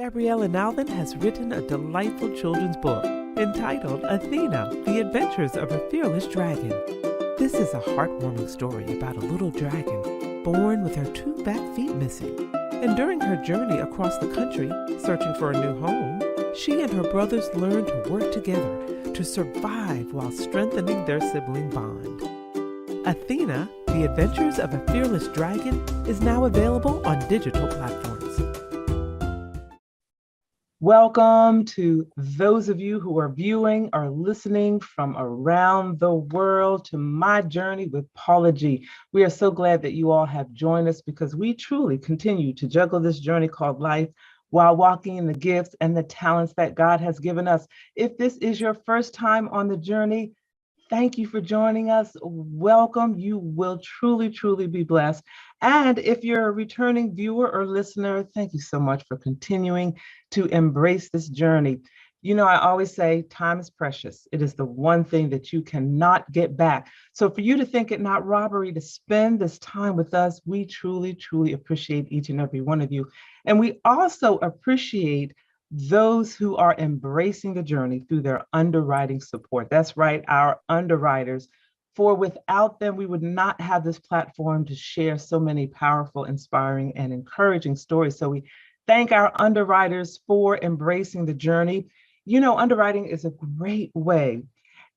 Gabriella Alvin has written a delightful children's book entitled Athena, The Adventures of a Fearless Dragon. This is a heartwarming story about a little dragon born with her two back feet missing. And during her journey across the country, searching for a new home, she and her brothers learn to work together to survive while strengthening their sibling bond. Athena, The Adventures of a Fearless Dragon is now available on digital platforms. Welcome to those of you who are viewing or listening from around the world to my journey with Paula G. We are so glad that you all have joined us because we truly continue to juggle this journey called life while walking in the gifts and the talents that God has given us. If this is your first time on the journey, thank you for joining us. Welcome. You will truly, truly be blessed. And if you're a returning viewer or listener, thank you so much for continuing to embrace this journey. You know, I always say time is precious. It is the one thing that you cannot get back. So for you to think it not robbery to spend this time with us, we truly, truly appreciate each and every one of you. And we also appreciate those who are embracing the journey through their underwriting support. That's right, our underwriters. For without them, we would not have this platform to share so many powerful, inspiring, and encouraging stories. So we thank our underwriters for embracing the journey. You know, underwriting is a great way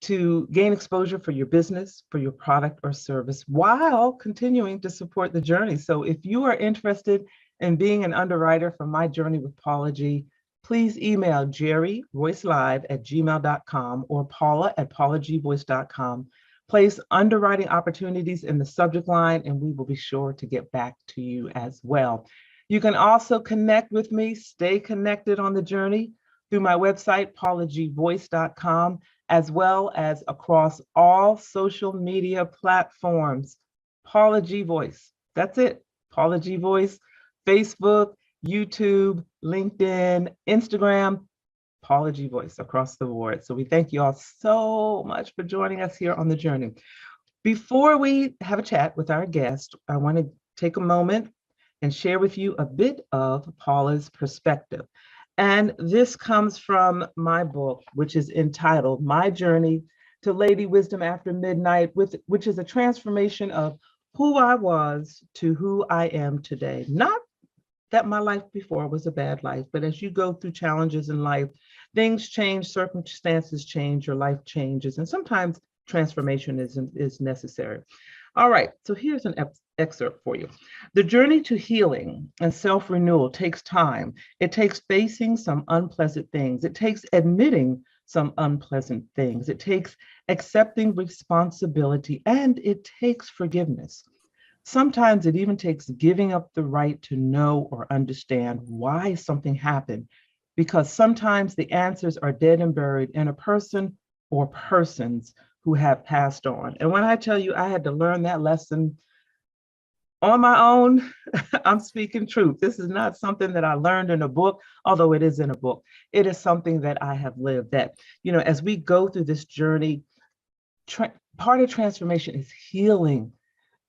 to gain exposure for your business, for your product or service, while continuing to support the journey. So if you are interested in being an underwriter for My Journey with Paula G, please email jerryroycelive@gmail.com or paula@paulagvoice.com. Place underwriting opportunities in the subject line, and we will be sure to get back to you as well. You can also connect with me, stay connected on the journey through my website, paulagvoice.com, as well as across all social media platforms. Paula G Voice. That's it. Paula G Voice, Facebook, YouTube, LinkedIn, Instagram, Paula G Voice across the board. So we thank you all so much for joining us here on the journey. Before we have a chat with our guest, I want to take a moment and share with you a bit of Paula's perspective. And this comes from my book, which is entitled My Journey to Lady Wisdom After Midnight, which is a transformation of who I was to who I am today. Not that my life before was a bad life, but as you go through challenges in life, things change, circumstances change, your life changes, and sometimes transformation is necessary. All right, so here's an excerpt for you. The journey to healing and self-renewal takes time. It takes facing some unpleasant things. It takes admitting some unpleasant things. It takes accepting responsibility, and it takes forgiveness. Sometimes it even takes giving up the right to know or understand why something happened, because sometimes the answers are dead and buried in a person or persons who have passed on. And when I tell you I had to learn that lesson on my own, I'm speaking truth. This is not something that I learned in a book, although it is in a book. It is something that I have lived that, you know, as we go through this journey, part of transformation is healing.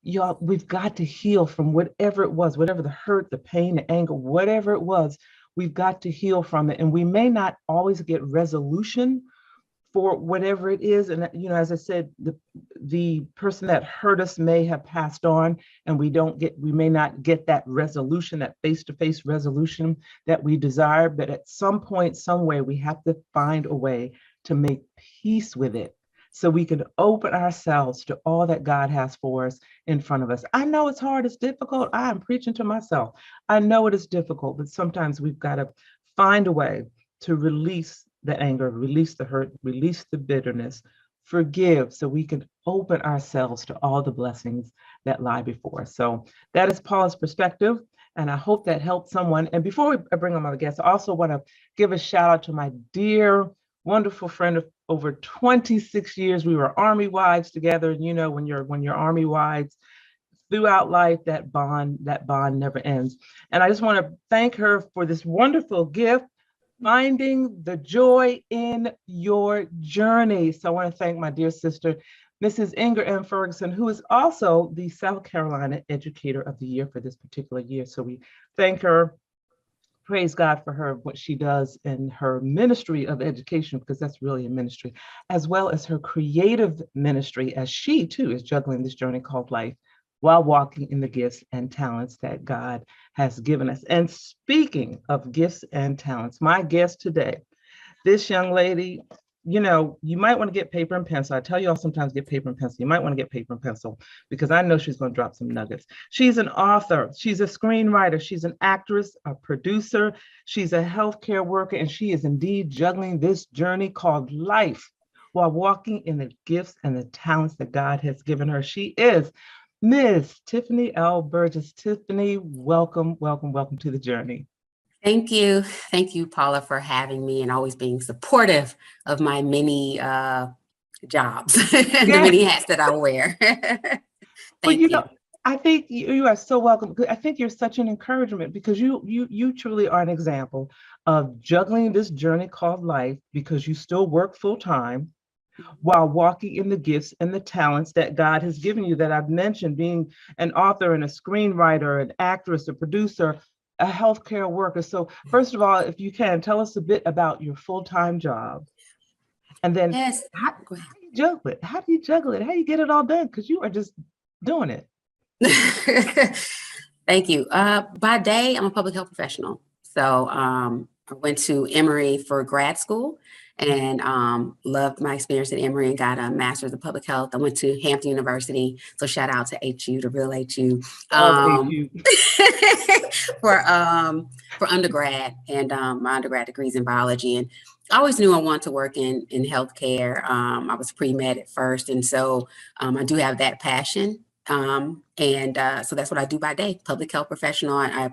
Y'all, we've got to heal from whatever it was, whatever the hurt, the pain, the anger, whatever it was, we've got to heal from it. And we may not always get resolution for whatever it is. And, you know, as I said, the person that hurt us may have passed on, and we may not get that resolution, that face-to-face resolution that we desire. But at some point, some way, we have to find a way to make peace with it, so we can open ourselves to all that God has for us in front of us. I know it's hard, it's difficult. I am preaching to myself. I know it is difficult, but sometimes we've got to find a way to release the anger, release the hurt, release the bitterness, forgive, so we can open ourselves to all the blessings that lie before us. So that is Paula's perspective, and I hope that helped someone. And before I bring on my guests, I also want to give a shout out to my dear, wonderful friend of over 26 years. We were Army wives together. And you know, when you're Army wives throughout life, that bond never ends. And I just want to thank her for this wonderful gift, finding the joy in your journey. So I want to thank my dear sister, Mrs. Inger M. Ferguson, who is also the South Carolina Educator of the Year for this particular year. So we thank her praise God for her, what she does in her ministry of education, because that's really a ministry, as well as her creative ministry, as she too is juggling this journey called life while walking in the gifts and talents that God has given us. And speaking of gifts and talents, my guest today, this young lady, you might want to get paper and pencil. I tell you all sometimes get paper and pencil. You might want to get paper and pencil because I know she's going to drop some nuggets. She's an author. She's a screenwriter. She's an actress, a producer. She's a healthcare worker, and she is indeed juggling this journey called life while walking in the gifts and the talents that God has given her. She is Ms. Tiffany Elle Burgess. Tiffany, welcome, welcome, welcome to the journey. Thank you. Thank you, Paula, for having me and always being supportive of my many jobs, the many hats that I wear. Thank you. I think you are so welcome. I think you're such an encouragement because you truly are an example of juggling this journey called life because you still work full time while walking in the gifts and the talents that God has given you that I've mentioned, being an author and a screenwriter, an actress, a producer, a healthcare worker. So first of all, if you can, tell us a bit about your full-time job. And then how do you juggle it? How do you juggle it? How do you get it all done? Because you are just doing it. Thank you. By day, I'm a public health professional. So I went to Emory for grad school and loved my experience at Emory and got a master's of public health. I went to Hampton University. So shout out to HU, the real HU. For undergrad and my undergrad degrees in biology. And I always knew I wanted to work in healthcare. I was pre-med at first. And so I do have that passion. So that's what I do by day, public health professional. I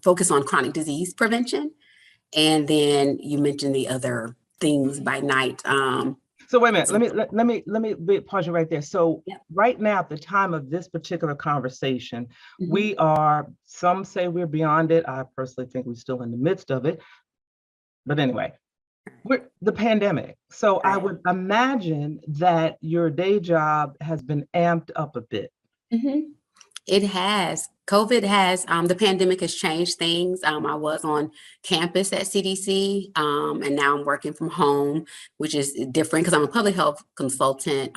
focus on chronic disease prevention. And then you mentioned the other things by night. So wait a minute, let me pause you right there. So right now, at the time of this particular conversation, we are, some say we're beyond it. I personally think we're still in the midst of it. But anyway, we're the pandemic. So I would imagine that your day job has been amped up a bit. It has. COVID has, the pandemic has changed things. I was on campus at CDC, and now I'm working from home, which is different because I'm a public health consultant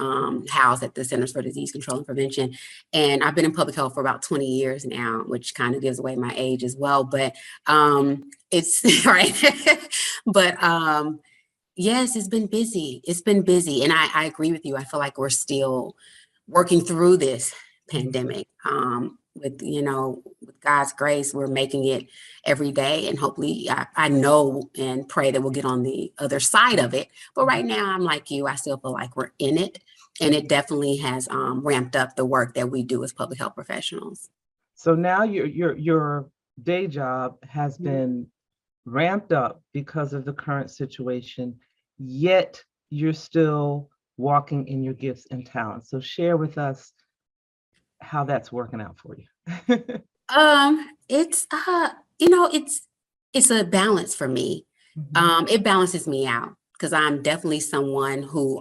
housed at the Centers for Disease Control and Prevention. And I've been in public health for about 20 years now, which kind of gives away my age as well. But it's right. But yes, it's been busy. It's been busy. And I agree with you. I feel like we're still working through this pandemic. With God's grace, we're making it every day, and hopefully I know and pray that we'll get on the other side of it. But right now, I'm like you, I still feel like we're in it, and it definitely has ramped up the work that we do as public health professionals. So now your day job has been ramped up because of the current situation, yet you're still walking in your gifts and talents. So share with us how that's working out for you. It's it's a balance for me. It balances me out because I'm definitely someone who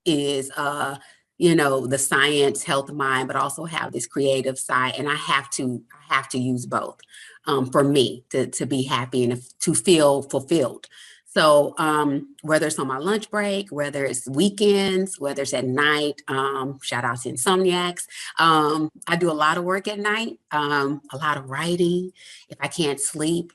is the science health mind, but also have this creative side, and I have to use both for me to be happy and to feel fulfilled. So whether it's on my lunch break, whether it's weekends, whether it's at night, shout out to insomniacs. I do a lot of work at night, a lot of writing if I can't sleep.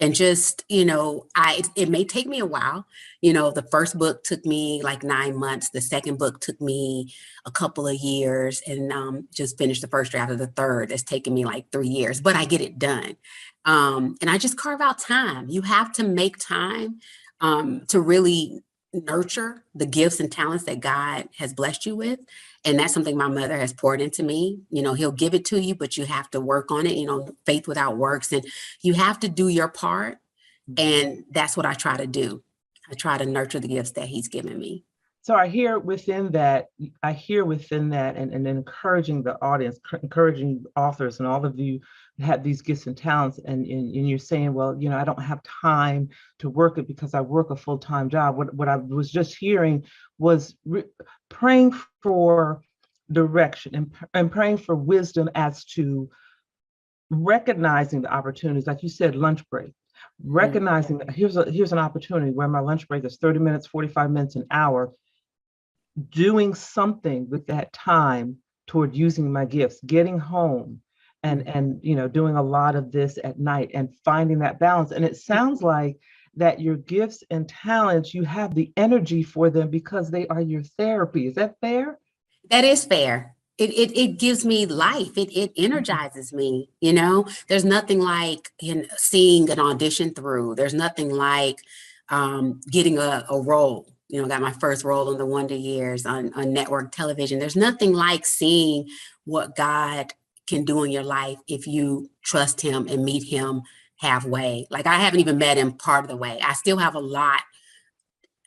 And just, it may take me a while. The first book took me like 9 months. The second book took me a couple of years, and just finished the first draft of the third. It's taken me like 3 years, but I get it done. And I just carve out time. You have to make time to really nurture the gifts and talents that God has blessed you with. And that's something my mother has poured into me. He'll give it to you, but you have to work on it, faith without works. And you have to do your part. And that's what I try to do. I try to nurture the gifts that he's given me. So I hear within that, and encouraging the audience, encouraging authors, and all of you have these gifts and talents, and you're saying, well, I don't have time to work it because I work a full-time job. What I was just hearing was praying for direction and praying for wisdom as to recognizing the opportunities, like you said, lunch break, recognizing that here's an opportunity where my lunch break is 30 minutes, 45 minutes, an hour, doing something with that time toward using my gifts, getting home and doing a lot of this at night and finding that balance. And it sounds like that your gifts and talents, you have the energy for them because they are your therapy. Is that fair? That is fair. It gives me life. It energizes me. There's nothing like seeing an audition through. There's nothing like getting a role. Got my first role on the Wonder Years on network television. There's nothing like seeing what God can do in your life if you trust him and meet him halfway. Like, I haven't even met him part of the way. I still have a lot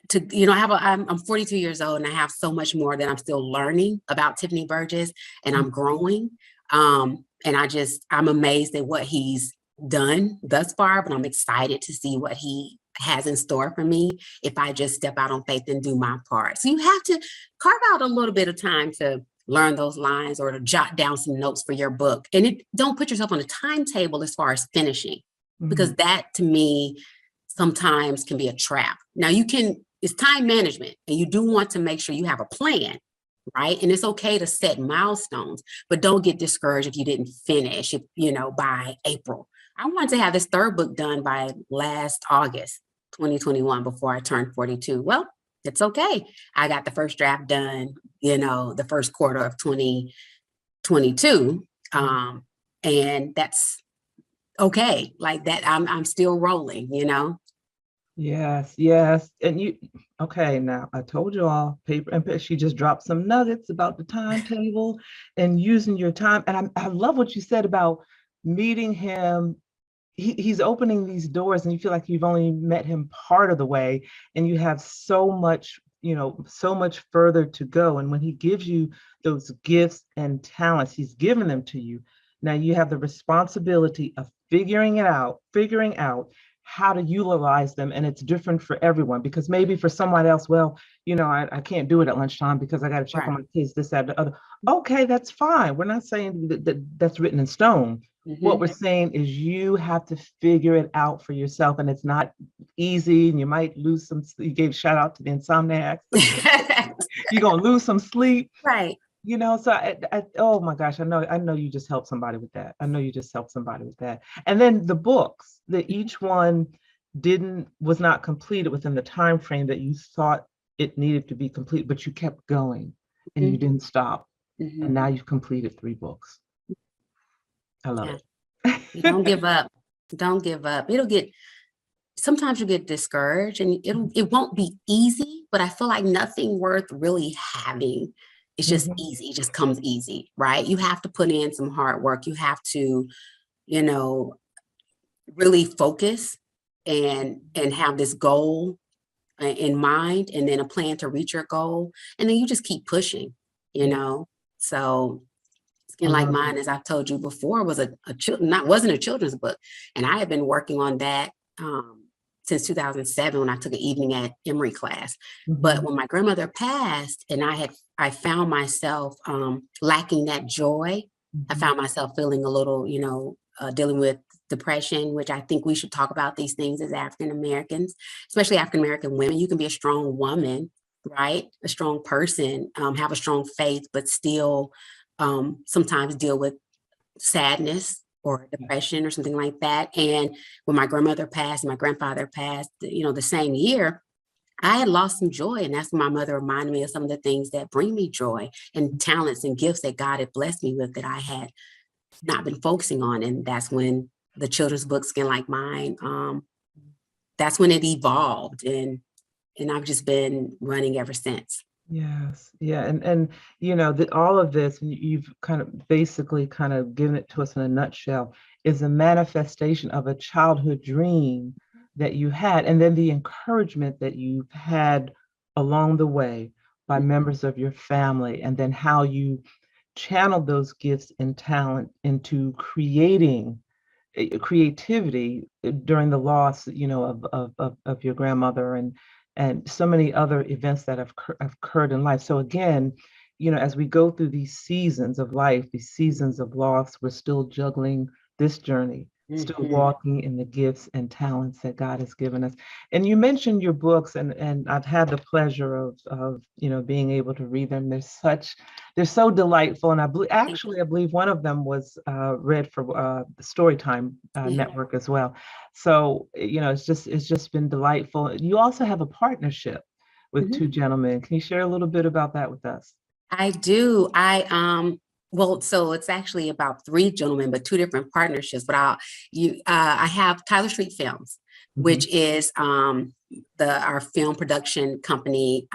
to, I'm 42 years old and I have so much more that I'm still learning about Tiffany Burgess, and I'm growing. And I'm amazed at what he's done thus far, but I'm excited to see what he has in store for me if I just step out on faith and do my part. So you have to carve out a little bit of time to learn those lines or to jot down some notes for your book. And don't put yourself on a timetable as far as finishing, because that to me sometimes can be a trap. Now it's time management, and you do want to make sure you have a plan, right? And it's okay to set milestones, but don't get discouraged if you didn't finish, by April. I wanted to have this third book done by last August, 2021, before I turned 42. Well, it's okay. I got the first draft done, the first quarter of 2022. And that's okay. Like that, I'm still rolling, Yes. And okay, now I told you all, paper and pen. She just dropped some nuggets about the timetable and using your time. And I love what you said about meeting him. He's opening these doors and you feel like you've only met him part of the way, and you have so much further to go. And when he gives you those gifts and talents, he's given them to you. Now you have the responsibility of figuring out how to utilize them. And it's different for everyone, because maybe for someone else, well, I can't do it at lunchtime because I got to check on my kids, this, that, the other. Okay, that's fine. We're not saying that's written in stone. What we're saying is you have to figure it out for yourself, and it's not easy, and you might lose some. You gave shout out to the insomniacs. You're gonna lose some sleep, right? So oh my gosh, I know you just helped somebody with that. And then the books, that each one was not completed within the time frame that you thought it needed to be complete, but you kept going and you didn't stop. And now you've completed 3 books. I love it. Don't give up. Don't give up. Sometimes you get discouraged, and it won't be easy, but I feel like nothing worth really having. It's just easy. It just comes easy, right? You have to put in some hard work. You have to, really focus and have this goal in mind, and then a plan to reach your goal. And then you just keep pushing, So Skin Like Mine, as I've told you before, wasn't a children's book. And I had been working on that since 2007 when I took an evening at Emory class. But when my grandmother passed and I found myself lacking that joy, I found myself feeling a little, dealing with depression, which I think we should talk about these things as African Americans, especially African American women. You can be a strong woman, right? A strong person, have a strong faith, but still sometimes deal with sadness or depression or something like that. And when my grandmother passed, my grandfather passed, the same year, I had lost some joy. And that's when my mother reminded me of some of the things that bring me joy and talents and gifts that God had blessed me with that I had not been focusing on. And that's when the children's book, Skin Like Mine, that's when it evolved. And I've just been running ever since. Yes. Yeah. And all of this, and you've kind of basically kind of given it to us in a nutshell, is a manifestation of a childhood dream that you had, and then the encouragement that you've had along the way by members of your family, and then how you channeled those gifts and talent into creating creativity during the loss, of your grandmother, and so many other events that have occurred in life. So again, as we go through these seasons of life, these seasons of loss, we're still juggling this journey, still Mhm. walking in the gifts and talents that God has given us. And you mentioned your books, and I've had the pleasure of being able to read them. They're so delightful, and Thank I believe one of them was read for the Storytime you. Yeah. network as well. So it's just been delightful. You also have a partnership with Mhm. two gentlemen. Can you share a little bit about that with us? I do. Well, so it's actually about three gentlemen, but two different partnerships. But I have Tyler Street Films, Mhm. which is our film production company.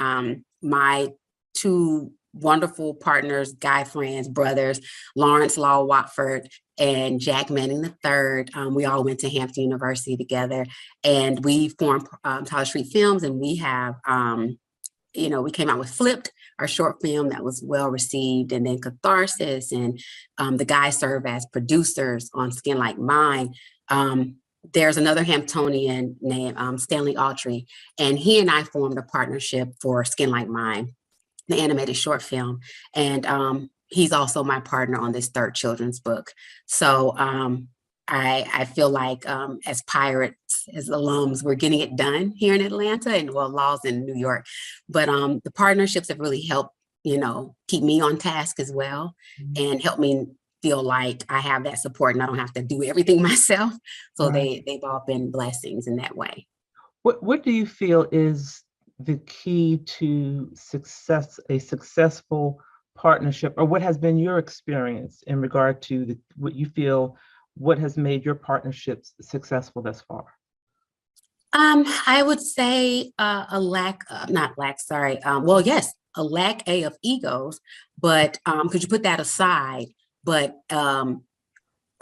My two wonderful partners, guy friends, brothers, Lawrence Law Watford and Jack Manning III. We all went to Hampton University together, and we formed Tyler Street Films, and we have. We came out with Flipped, our short film that was well received, and then Catharsis, and the guys serve as producers on Skin Like Mine. There's another Hamptonian named Stanley Autry, and he and I formed a partnership for Skin Like Mine, the animated short film, and he's also my partner on this third children's book. So I feel like as pirates, as alums, we're getting it done here in Atlanta, and well, Law's in New York. But the partnerships have really helped, keep me on task as well, and help me feel like I have that support and I don't have to do everything myself. So Right. they've all been blessings in that way. What do you feel is the key to a successful partnership, or what has been your experience in regard to what has made your partnerships successful thus far? I would say not lack, sorry. Well, yes, a lack of egos, but could you put that aside? But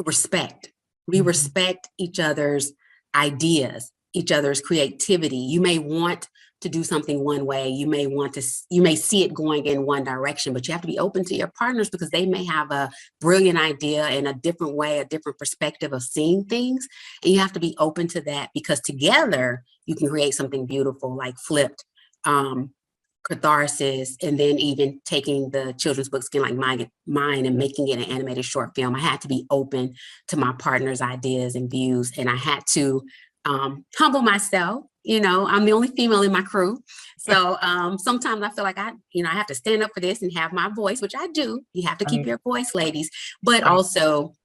respect. We Mhm. respect each other's ideas, each other's creativity. You may want to do something one way. You may see it going in one direction, but you have to be open to your partners because they may have a brilliant idea and a different way, a different perspective of seeing things. And you have to be open to that because together you can create something beautiful like Flipped. Catharsis, and then even taking the children's book Skin Like Mine and making it an animated short film. I had to be open to my partner's ideas and views, and I had to humble myself. I'm the only female in my crew, so sometimes I feel like I have to stand up for this and have my voice, which I do. You have to keep Right. your voice, ladies, but Right. also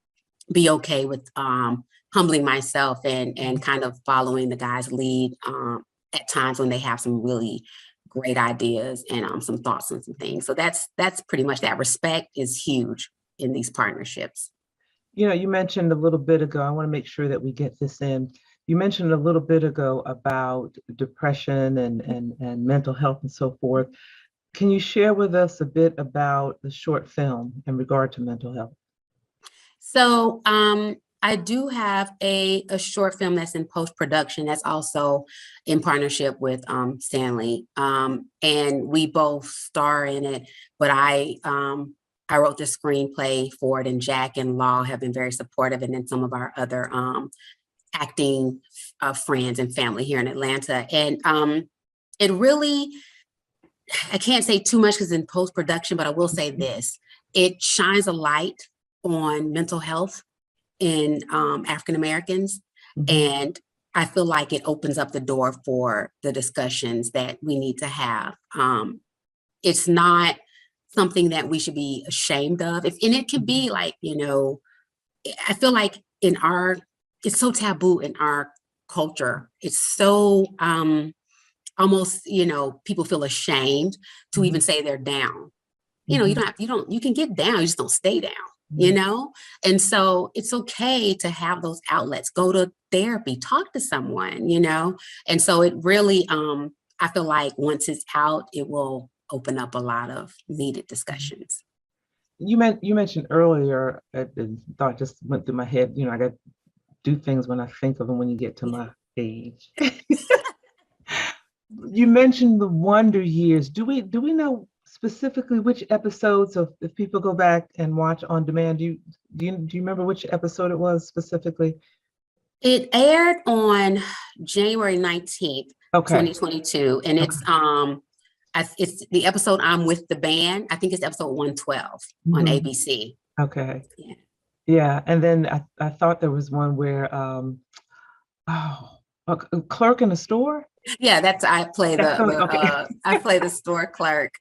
be okay with humbling myself and kind of following the guys' lead at times when they have some really great ideas and some thoughts and some things. So that's pretty much that. Respect is huge in these partnerships. You mentioned a little bit ago, I want to make sure that we get this in. You mentioned a little bit ago about depression and mental health and so forth. Can you share with us a bit about the short film in regard to mental health? So I do have a short film that's in post-production that's also in partnership with Stanley. And we both star in it, but I wrote the screenplay for it, and Jack and Law have been very supportive, and then some of our other acting friends and family here in Atlanta. And it really, I can't say too much because in post-production, but I will say this, it shines a light on mental health in African Americans. Mhm. And I feel like it opens up the door for the discussions that we need to have. It's not something that we should be ashamed of. And it could be like, I feel like it's so taboo in our culture. It's so almost, people feel ashamed to even say they're down. Mhm. You can get down, you just don't stay down, Mhm. And so it's okay to have those outlets, go to therapy, talk to someone, And so it really, I feel like once it's out, it will open up a lot of needed discussions. You mentioned earlier, thought just went through my head, I got to do things when I think of them when you get to my age. You mentioned the Wonder Years. Do we know specifically which episodes of if people go back and watch on demand? Do you remember which episode it was specifically? It aired on January 19th, Okay. 2022, and Okay. it's the episode I'm with the band. I think it's episode 112 on Mhm. ABC. Okay. Yeah. Yeah. And then I thought there was one where, oh, a clerk in a store. Yeah, that's Okay. I play the store clerk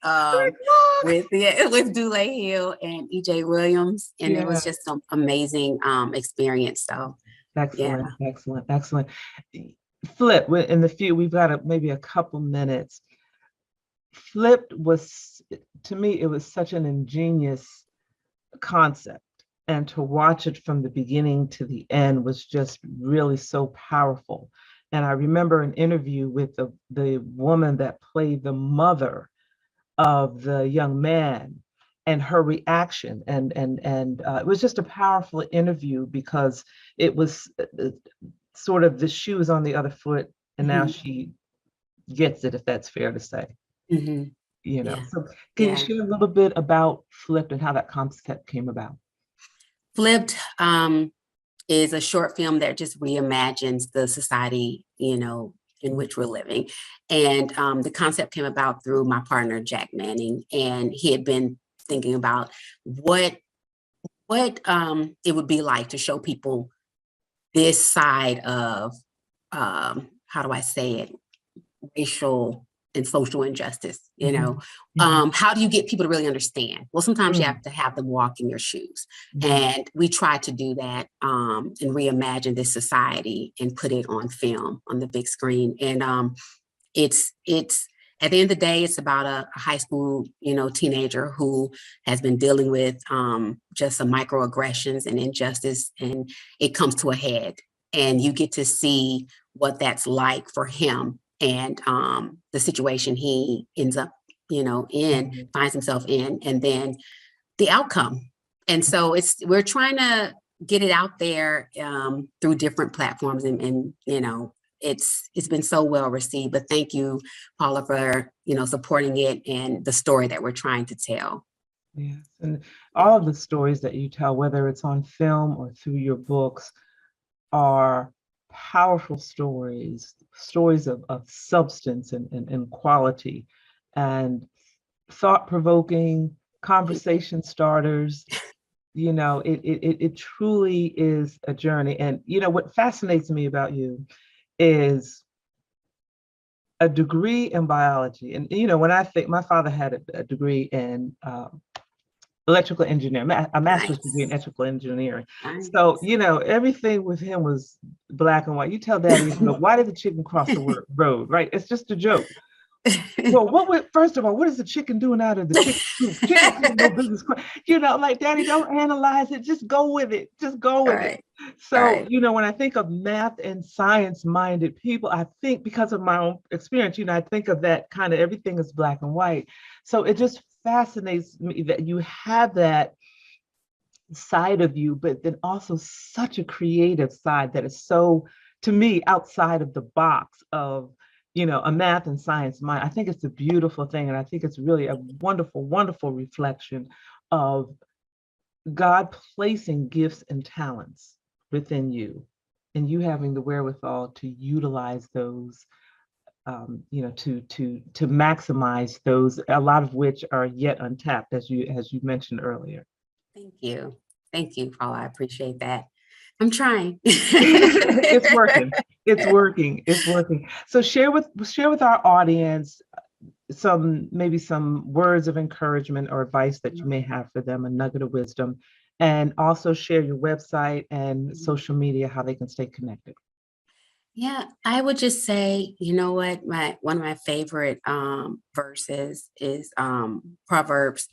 with Dule Hill and EJ Williams, and it was Yeah. just some amazing experience. So yeah. Excellent. Excellent. Excellent. Flip, in the few, we've got maybe a couple minutes. Flipped was, to me, it was such an ingenious concept. And to watch it from the beginning to the end was just really so powerful. And I remember an interview with the woman that played the mother of the young man and her reaction. And it was just a powerful interview because it was sort of the shoes on the other foot. And now Mhm. she gets it, if that's fair to say. Mhm. Yeah. So can you Yeah. share a little bit about Flipped and how that concept came about? Flipped is a short film that just reimagines the society, in which we're living. And the concept came about through my partner, Jack Manning, and he had been thinking about what it would be like to show people this side of, how do I say it, racial and social injustice. Mhm, mhm, How do you get people to really understand? Well, sometimes you mm, have to have them walk in your shoes, mhm, and we try to do that, and reimagine this society and put it on film on the big screen. And it's at the end of the day, it's about a high school, teenager who has been dealing with just some microaggressions and injustice, and it comes to a head, and you get to see what that's like for him, and the situation he ends up, mhm. finds himself in, and then the outcome. And so we're trying to get it out there through different platforms, and it's been so well received. But thank you, Paula, for supporting it and the story that we're trying to tell. Yes, and all of the stories that you tell, whether it's on film or through your books, are powerful stories, stories of substance and quality, and thought-provoking conversation starters. It truly is a journey. And what fascinates me about you is a degree in biology. And when I think, my father had a degree in electrical engineering, a master's degree in Nice, electrical engineering. So nice. everything with him was black and white. You tell daddy, why did the chicken cross the road, right? It's just a joke. Well, first of all, what is the chicken doing out of the chicken coop? Chickens have no business. Like, daddy, don't analyze it. Just go with it. Just go All with it. right, all So, right. when I think of math and science minded people, I think, because of my own experience, I think of that kind of everything is black and white. So it just fascinates me that you have that side of you, but then also such a creative side that is so, to me, outside of the box of, a math and science mind. I think it's a beautiful thing. And I think it's really a wonderful, wonderful reflection of God placing gifts and talents within you and you having the wherewithal to utilize those, to maximize those, a lot of which are yet untapped, as you mentioned earlier. Thank you. Thank you, Paula. I appreciate that. I'm trying. It's working. It's working. It's working. So share with our audience maybe some words of encouragement or advice that you may have for them, a nugget of wisdom, and also share your website and social media, how they can stay connected. Yeah, I would just say, you know what, one of my favorite verses is Proverbs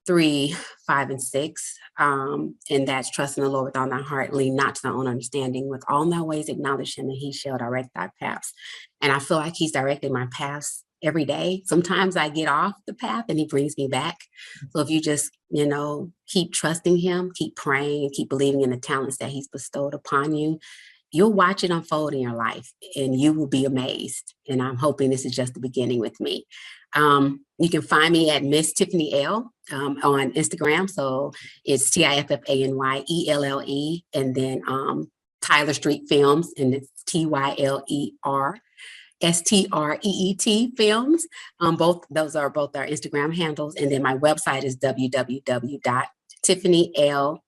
3, 5, and 6. And that's trust in the Lord with all thy heart, lean not to thy own understanding, with all thy ways acknowledge him, and he shall direct thy paths. And I feel like he's directing my paths every day. Sometimes I get off the path and he brings me back. So if you just, keep trusting him, keep praying, and keep believing in the talents that he's bestowed upon you, you'll watch it unfold in your life and you will be amazed. And I'm hoping this is just the beginning with me. You can find me at Miss Tiffany Elle on Instagram. So it's TIFFANYELLE, and then Tyler Street Films, and it's TYLERSTREET Films. Both those are both our Instagram handles. And then my website is www Tiffany Elle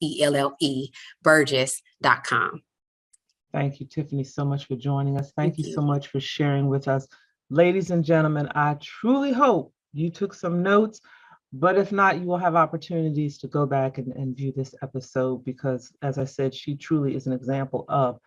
Burgess.com. Thank you, Tiffany, so much for joining us. Thank you you. so much for sharing with us. Ladies and gentlemen, I truly hope you took some notes, but if not, you will have opportunities to go back and view this episode because, as I said, she truly is an example of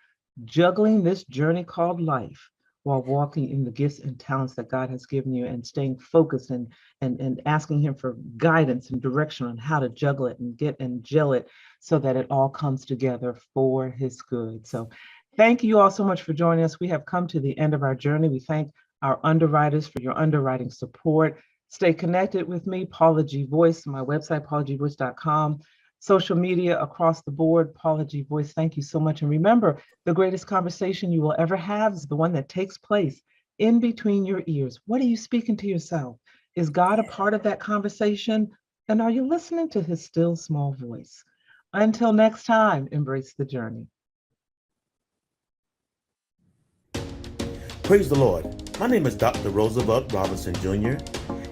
juggling this journey called life while walking in the gifts and talents that God has given you and staying focused and asking him for guidance and direction on how to juggle it and get and gel it so that it all comes together for his good. So thank you all so much for joining us. We have come to the end of our journey. We thank our underwriters for your underwriting support. Stay connected with me, Paula G. Voice, my website, paulagvoice.com. Social media across the board, Paula G. Voice. Thank you so much. And remember, the greatest conversation you will ever have is the one that takes place in between your ears. What are you speaking to yourself? Is God a part of that conversation? And are you listening to his still small voice? Until next time, embrace the journey. Praise the Lord. My name is Dr. Roosevelt Robinson Jr.,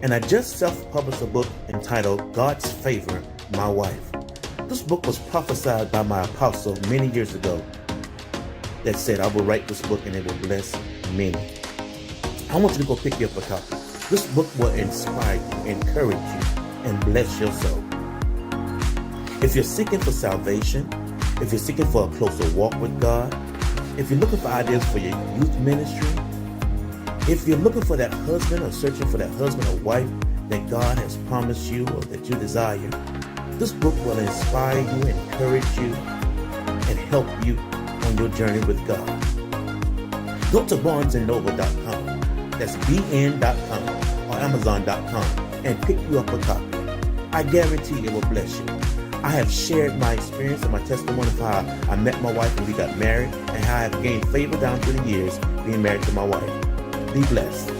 and I just self-published a book entitled God's Favor, My Wife. This book was prophesied by my apostle many years ago that said, I will write this book and it will bless many. I want you to go pick you up a copy. This book will inspire you, encourage you, and bless your soul. If you're seeking for salvation, if you're seeking for a closer walk with God, if you're looking for ideas for your youth ministry, if you're looking for that husband or searching for that husband or wife that God has promised you or that you desire, this book will inspire you, encourage you, and help you on your journey with God. Go to barnesandnoble.com, that's bn.com or amazon.com, and pick you up a copy. I guarantee it will bless you. I have shared my experience and my testimony of how I met my wife and we got married and how I have gained favor down through the years being married to my wife. Be blessed.